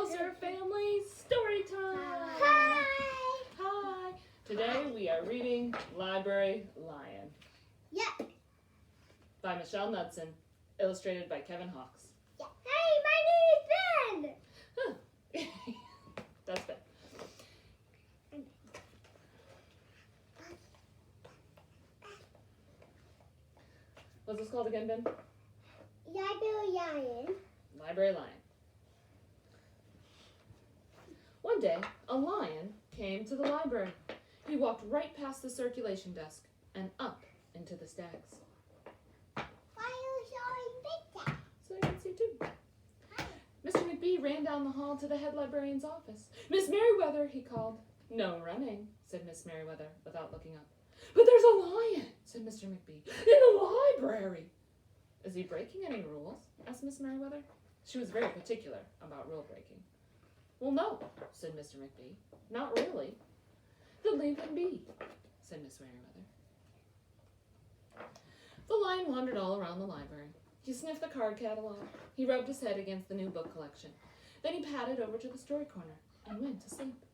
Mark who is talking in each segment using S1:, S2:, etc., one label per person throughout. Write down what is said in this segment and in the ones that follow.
S1: Hauser family, story time!
S2: Hi!
S1: Hi! Today we are reading Library Lion
S2: Yeah.
S1: by Michelle Knudsen, illustrated by Kevin Hawkes.
S2: Yeah. Hey, my name is Ben!
S1: Huh. That's Ben. What's this called again, Ben?
S2: Library Lion.
S1: Library Lion. One day, a lion came to the library. He walked right past the circulation desk and up into the stacks.
S2: Why are you showing picture?
S1: So I can see too. Mr. McBee ran down the hall to the head librarian's office. Miss Merriweather, he called. No running, said Miss Merriweather without looking up. But there's a lion, said Mr. McBee, in the library. Is he breaking any rules? Asked Miss Merriweather. She was very particular about rule breaking. Well, no, said Mr. McBee. Not really. Then leave him be, said Miss Merriweather. The lion wandered all around the library. He sniffed the card catalog. He rubbed his head against the new book collection. Then he padded over to the story corner and went to sleep.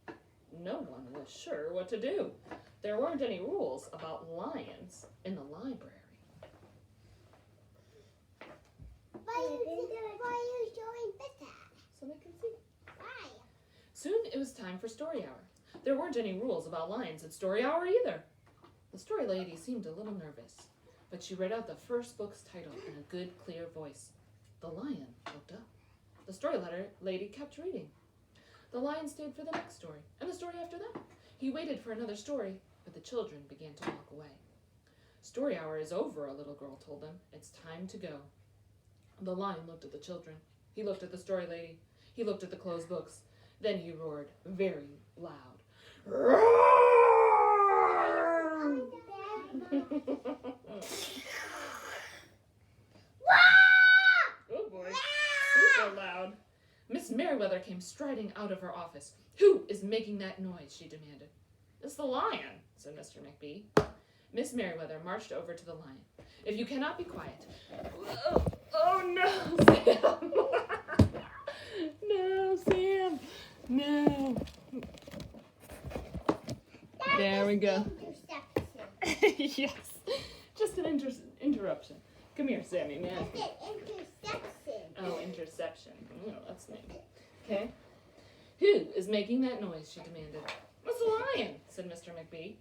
S1: No one was sure what to do. There weren't any rules about lions in the library.
S2: Why are you showing picture?
S1: So they can see.
S2: Why?
S1: Soon it was time for story hour. There weren't any rules about lions at story hour either. The story lady seemed a little nervous, but she read out the first book's title in a good, clear voice. The lion looked up. The story lady kept reading. The lion stayed for the next story, and the story after that. He waited for another story, but the children began to walk away. Story hour is over, a little girl told them. It's time to go. The lion looked at the children. He looked at the story lady. He looked at the closed books. Then he roared very loud. Roar! Oh boy, super loud. Miss Merriweather came striding out of her office. Who is making that noise? She demanded. It's the lion, said Mr. McBee. Miss Merriweather marched over to the lion. If you cannot be quiet. Oh no, Sam. No, Sam. No. There we go. Yes, just an interruption. Come here, Sammy, man.
S2: Interception.
S1: Oh, interception. Oh, that's neat. Okay. Who is making that noise? She demanded. It's the lion, said Mr. McBee.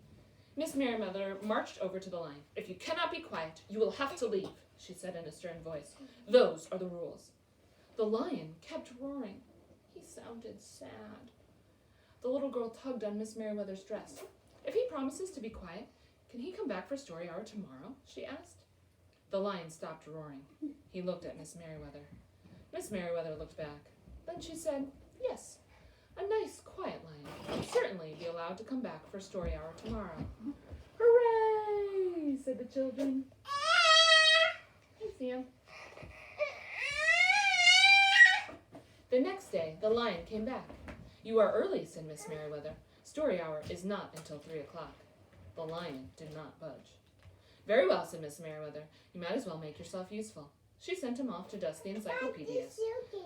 S1: Miss Merriweather marched over to the lion. If you cannot be quiet, you will have to leave, she said in a stern voice. Those are the rules. The lion kept roaring. He sounded sad. The little girl tugged on Miss Merriweather's dress. If he promises to be quiet, can he come back for story hour tomorrow? She asked. The lion stopped roaring. He looked at Miss Merriweather. Miss Merriweather looked back. Then she said, yes, a nice, quiet lion will certainly be allowed to come back for story hour tomorrow. Hooray, said the children. Hey, Sam. The next day, the lion came back. You are early, said Miss Merriweather. Story hour is not until 3 o'clock. The lion did not budge. Very well, said Miss Merriweather. You might as well make yourself useful. She sent him off to dust the encyclopedias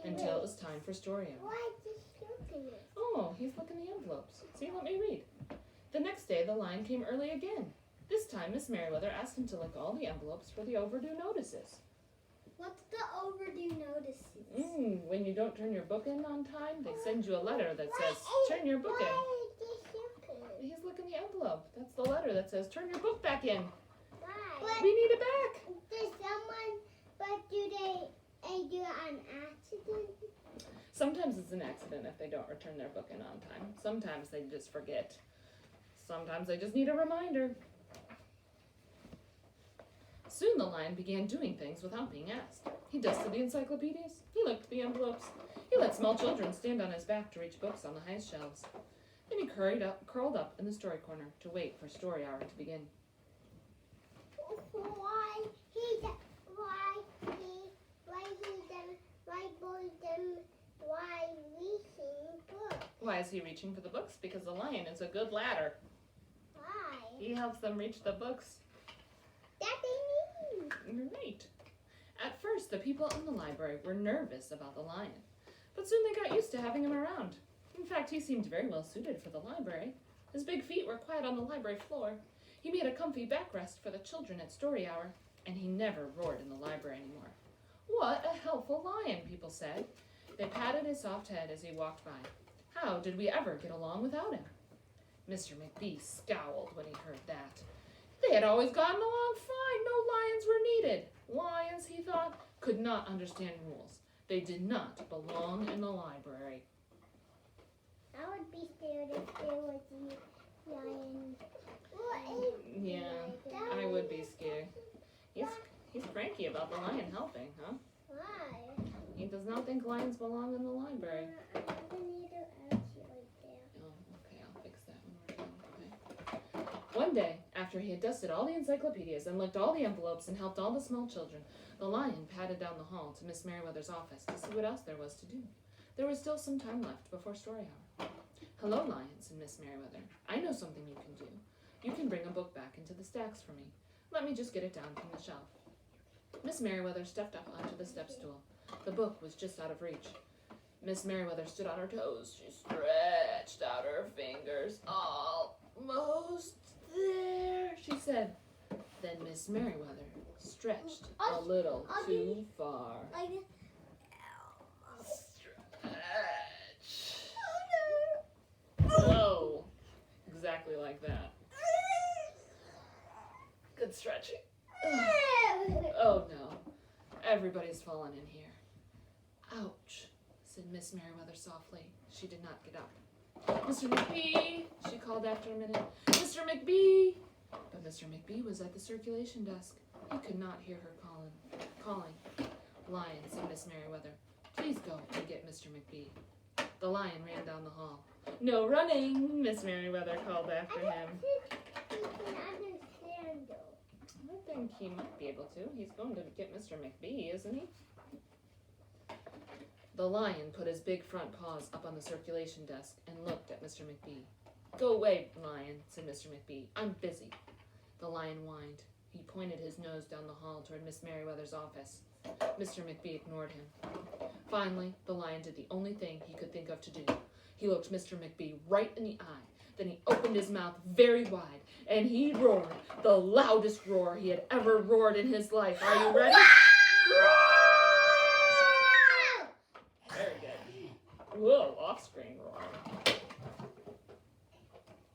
S1: until it was time for story hour.
S2: Why is he looking at?
S1: Oh, he's looking the envelopes. See, let me read. The next day, the lion came early again. This time, Miss Merriweather asked him to lick all the envelopes for the overdue notices.
S2: What's the overdue notices?
S1: When you don't turn your book in on time, they send you a letter that says, turn your book in.
S2: Why is he looking?
S1: He's looking the envelope. That's the letter that says, turn your book back in.
S2: Why?
S1: We need it back.
S2: Does someone, but do they do it on accident?
S1: Sometimes it's an accident if they don't return their book in on time. Sometimes they just forget. Sometimes they just need a reminder. Soon the lion began doing things without being asked. He dusted the encyclopedias. He licked the envelopes. He let small children stand on his back to reach books on the highest shelves. Then he curled up in the story corner to wait for story hour to begin. Why is he reaching for the books? Because the lion is a good ladder.
S2: Why?
S1: He helps them reach the books.
S2: That they need.
S1: Right. At first, the people in the library were nervous about the lion. But soon they got used to having him around. In fact, he seemed very well suited for the library. His big feet were quiet on the library floor. He made a comfy backrest for the children at story hour, and he never roared in the library anymore. What a helpful lion, people said. They patted his soft head as he walked by. How did we ever get along without him? Mr. McBee scowled when he heard that. They had always gotten along fine. No lions were needed. Lions, he thought, could not understand rules. They did not belong in the library.
S2: I would be scared if there was a lion.
S1: Yeah, I would be scared. He's cranky about the lion helping, huh?
S2: Why?
S1: He does not think lions belong in the library.
S2: I need to ask you right there.
S1: Oh, okay, I'll fix that when we're done. Okay. One day, after he had dusted all the encyclopedias and licked all the envelopes and helped all the small children, the lion padded down the hall to Miss Merriweather's office to see what else there was to do. There was still some time left before story hour. Hello, lion, said Miss Merriweather. I know something you can do. You can bring a book back into the stacks for me. Let me just get it down from the shelf. Miss Merriweather stepped up onto the step stool. The book was just out of reach. Miss Merriweather stood on her toes. She stretched out her fingers. Almost there, she said. Then Miss Merriweather stretched a little too far.
S2: Like this.
S1: Stretch. Oh, exactly like that. Good stretching. Oh no, everybody's fallen in here. Ouch, said Miss Merriweather softly. She did not get up. Mr. McBee, she called after a minute. Mr. McBee! But Mr. McBee was at the circulation desk. He could not hear her calling. Lion, said Miss Merriweather, please go and get Mr. McBee. The lion ran down the hall. No running, Miss Merriweather called after him.
S2: He can understand though.
S1: I think he might be able to. He's going to get Mr. McBee, isn't he? The lion put his big front paws up on the circulation desk and looked at Mr. McBee. Go away, lion, said Mr. McBee. I'm busy. The lion whined. He pointed his nose down the hall toward Miss Merriweather's office. Mr. McBee ignored him. Finally, the lion did the only thing he could think of to do. He looked Mr. McBee right in the eye. Then he opened his mouth very wide, and he roared the loudest roar he had ever roared in his life. Are you ready? Very good. Whoa, off-screen roar.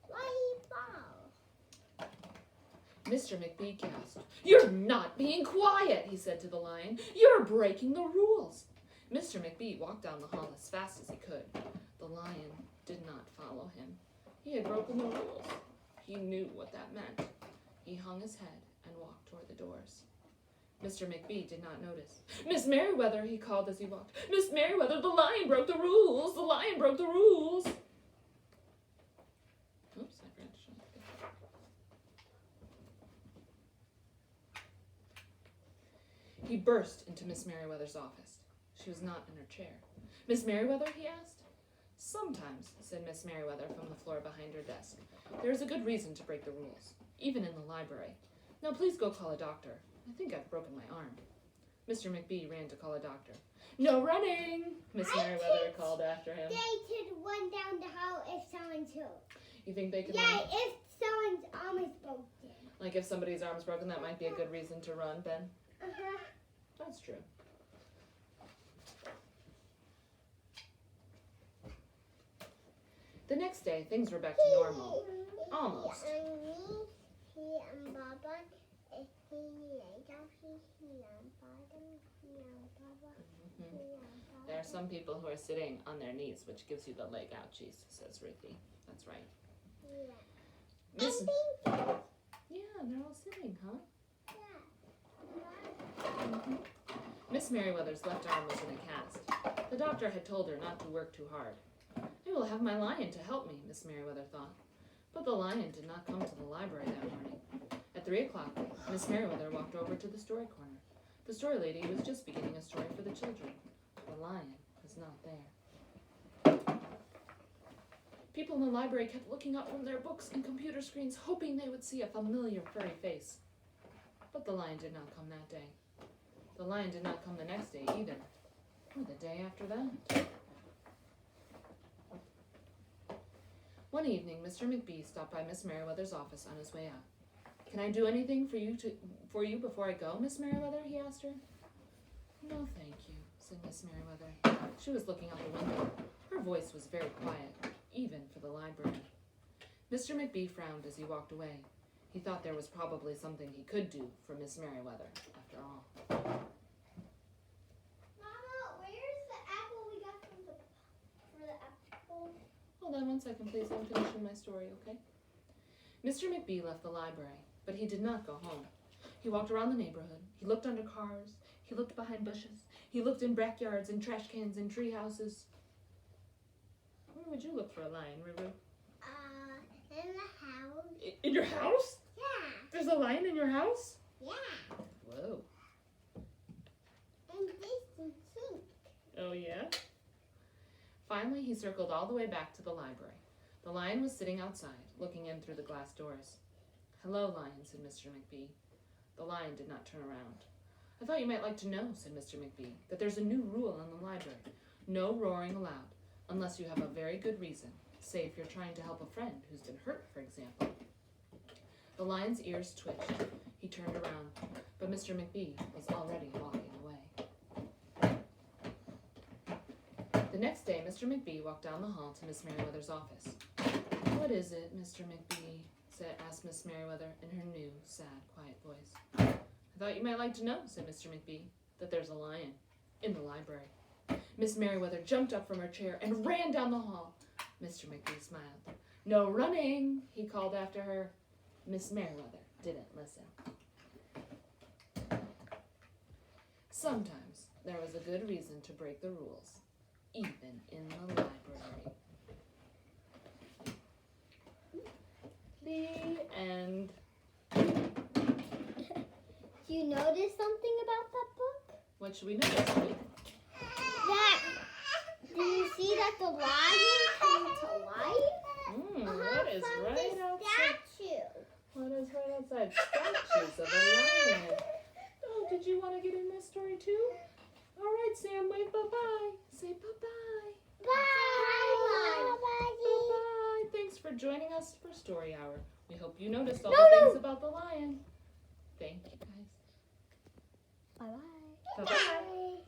S2: Why he fall?
S1: Mr. McBee gasped. You're not being quiet, he said to the lion. You're breaking the rules. Mr. McBee walked down the hall as fast as he could. The lion did not follow him. He had broken the rules. He knew what that meant. He hung his head and walked toward the doors. Mr. McBee did not notice. Miss Merriweather, he called as he walked. Miss Merriweather, the lion broke the rules. The lion broke the rules. Oops, I forgot to show that. He burst into Miss Merriweather's office. She was not in her chair. Miss Merriweather, he asked. Sometimes, said Miss Merriweather from the floor behind her desk. There is a good reason to break the rules, even in the library. Now please go call a doctor. I think I've broken my arm. Mr. McBee ran to call a doctor. No running, Miss Merriweather called after him.
S2: They could run down the hall if someone's hurt.
S1: You think they could
S2: Yeah,
S1: run?
S2: if someone's arm is broken.
S1: Like if somebody's arm's broken, that might be a good reason to run, Ben?
S2: Uh-huh.
S1: That's true. The next day, things were back to normal. Almost. There are some people who are sitting on their knees, which gives you the leg ouchies, says Ruthie. That's right. Miss, yeah, they're all sitting, huh? Mhm. Miss Merriweather's left arm was in a cast. The doctor had told her not to work too hard. I will have my lion to help me, Miss Merriweather thought. But the lion did not come to the library that morning. At 3 o'clock, Miss Merriweather walked over to the story corner. The story lady was just beginning a story for the children. The lion was not there. People in the library kept looking up from their books and computer screens, hoping they would see a familiar furry face. But the lion did not come that day. The lion did not come the next day either, or the day after that. One evening, Mr. McBee stopped by Miss Merriweather's office on his way out. "Can I do anything for you before I go, Miss Merriweather?" he asked her. "No, thank you," said Miss Merriweather. She was looking out the window. Her voice was very quiet, even for the library. Mr. McBee frowned as he walked away. He thought there was probably something he could do for Miss Merriweather, after all.
S2: Mama, where's the apple we got for the apple?
S1: Hold on one second, please. I'm finishing my story, okay? Mr. McBee left the library, but he did not go home. He walked around the neighborhood. He looked under cars. He looked behind bushes. He looked in backyards and trash cans and tree houses. Where would you look for a lion, Ruru?
S2: In the house.
S1: In your house?
S2: Yeah.
S1: There's a lion in your house?
S2: Yeah.
S1: Whoa.
S2: And this is pink.
S1: Oh, yeah? Finally, he circled all the way back to the library. The lion was sitting outside, looking in through the glass doors. "Hello, lion," said Mr. McBee. The lion did not turn around. "I thought you might like to know," said Mr. McBee, "that there's a new rule in the library. No roaring allowed, unless you have a very good reason. Say if you're trying to help a friend who's been hurt, for example." The lion's ears twitched. He turned around, but Mr. McBee was already walking away. The next day, Mr. McBee walked down the hall to Miss Merriweather's office. "What is it, Mr. McBee?" asked Miss Merriweather in her new, sad, quiet voice. "I thought you might like to know," said Mr. McBee, "that there's a lion in the library." Miss Merriweather jumped up from her chair and ran down the hall. Mr. McBee smiled. "No running," he called after her. Miss Merriweather didn't listen. Sometimes there was a good reason to break the rules, even in the library. The end.
S2: Do you notice something about that book?
S1: What should we notice, Ruth?
S2: Do you see that the lion came to life?
S1: What is
S2: From
S1: right
S2: the
S1: outside?
S2: statue.
S1: What is right outside? Statues of a lion. Oh, did you want to get in this story too? All right, Sam, wave bye-bye. Say bye-bye.
S2: Bye.
S1: Bye-bye. Thanks for joining us for Story Hour. We hope you noticed all the things about the lion. Thank you, guys.
S2: Bye.
S1: Bye-bye.